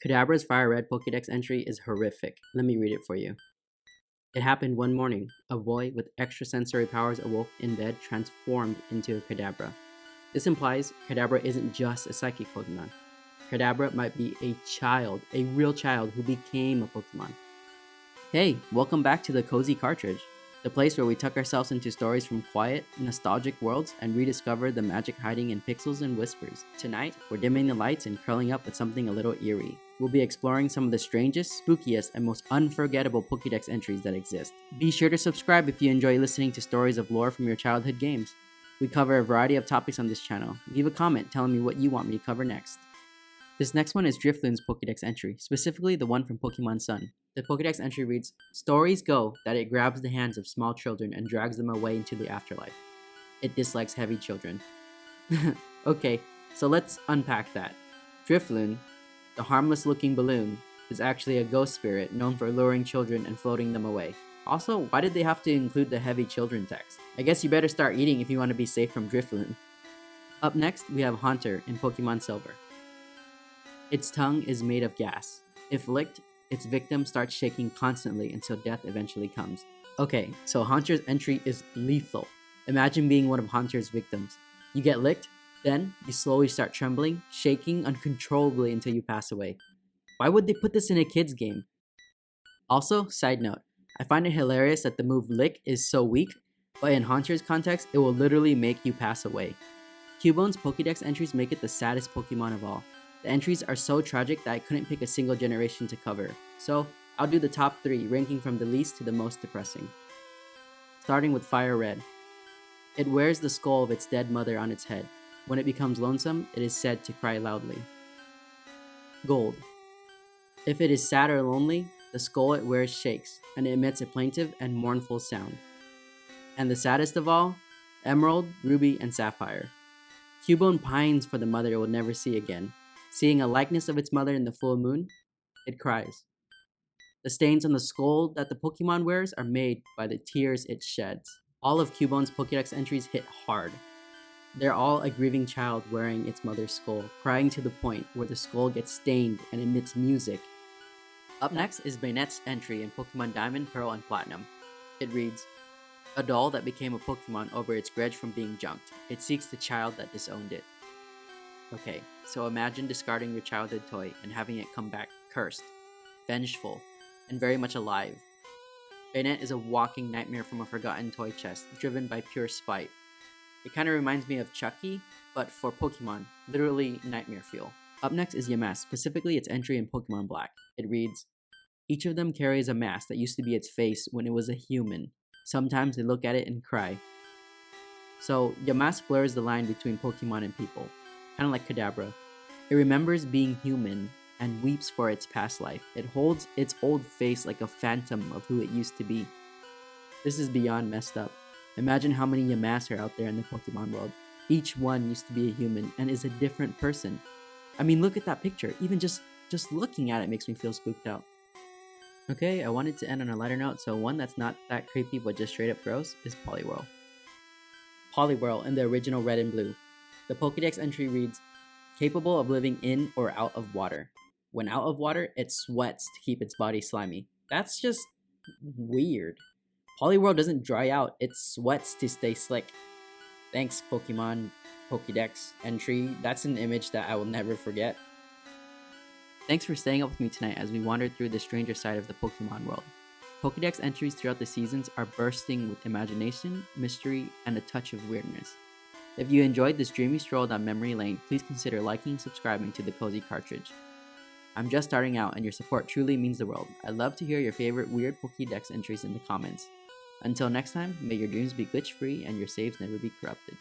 Kadabra's Fire Red Pokedex entry is horrific. Let me read it for you. It happened one morning. A boy with extrasensory powers awoke in bed, transformed into a Kadabra. This implies Kadabra isn't just a psychic Pokemon. Kadabra might be a child, a real child who became a Pokemon. Hey, welcome back to the Cozy Cartridge, the place where we tuck ourselves into stories from quiet, nostalgic worlds and rediscover the magic hiding in pixels and whispers. Tonight, we're dimming the lights and curling up with something a little eerie. We'll be exploring some of the strangest, spookiest, and most unforgettable Pokédex entries that exist. Be sure to subscribe if you enjoy listening to stories of lore from your childhood games. We cover a variety of topics on this channel. Leave a comment telling me what you want me to cover next. This next one is Drifloon's Pokédex entry, specifically the one from Pokemon Sun. The Pokédex entry reads, "Stories go that it grabs the hands of small children and drags them away into the afterlife. It dislikes heavy children." Okay, so let's unpack that. Drifloon, the harmless-looking balloon, is actually a ghost spirit known for luring children and floating them away. Also, why did they have to include the heavy children text? I guess you better start eating if you want to be safe from Drifloon. Up next, we have Haunter in Pokemon Silver. Its tongue is made of gas. If licked, its victim starts shaking constantly until death eventually comes. Okay, so Haunter's entry is lethal. Imagine being one of Haunter's victims. You get licked, then you slowly start trembling, shaking uncontrollably until you pass away. Why would they put this in a kid's game? Also, side note, I find it hilarious that the move Lick is so weak, but in Haunter's context, it will literally make you pass away. Cubone's Pokédex entries make it the saddest Pokemon of all. The entries are so tragic that I couldn't pick a single generation to cover, so I'll do the top 3, ranking from the least to the most depressing. Starting with Fire Red. It wears the skull of its dead mother on its head. When it becomes lonesome, it is said to cry loudly. Gold. If it is sad or lonely, the skull it wears shakes, and it emits a plaintive and mournful sound. And the saddest of all, Emerald, Ruby, and Sapphire. Cubone pines for the mother it will never see again. Seeing a likeness of its mother in the full moon, it cries. The stains on the skull that the Pokemon wears are made by the tears it sheds. All of Cubone's Pokédex entries hit hard. They're all a grieving child wearing its mother's skull, crying to the point where the skull gets stained and emits music. Up next is Baynette's entry in Pokemon Diamond, Pearl, and Platinum. It reads, "A doll that became a Pokemon over its grudge from being junked. It seeks the child that disowned it." Okay, so imagine discarding your childhood toy and having it come back cursed, vengeful, and very much alive. Baynette is a walking nightmare from a forgotten toy chest, driven by pure spite. It kind of reminds me of Chucky, but for Pokemon, literally nightmare fuel. Up next is Yamask, specifically its entry in Pokemon Black. It reads, "Each of them carries a mask that used to be its face when it was a human. Sometimes they look at it and cry." So, Yamask blurs the line between Pokemon and people, kind of like Kadabra. It remembers being human and weeps for its past life. It holds its old face like a phantom of who it used to be. This is beyond messed up. Imagine how many Yamask are out there in the Pokemon world. Each one used to be a human and is a different person. I mean, look at that picture. Even just looking at it makes me feel spooked out. Okay, I wanted to end on a lighter note, so one that's not that creepy but just straight up gross is Poliwhirl. Poliwhirl in the original Red and Blue. The Pokédex entry reads, "Capable of living in or out of water. When out of water, it sweats to keep its body slimy." That's just weird. Poliwhirl doesn't dry out, it sweats to stay slick. Thanks, Pokemon Pokédex entry. That's an image that I will never forget. Thanks for staying up with me tonight as we wandered through the stranger side of the Pokemon world. Pokédex entries throughout the seasons are bursting with imagination, mystery, and a touch of weirdness. If you enjoyed this dreamy stroll down memory lane, please consider liking and subscribing to the Cozy Cartridge. I'm just starting out and your support truly means the world. I'd love to hear your favorite weird Pokédex entries in the comments. Until next time, may your dreams be glitch-free and your saves never be corrupted.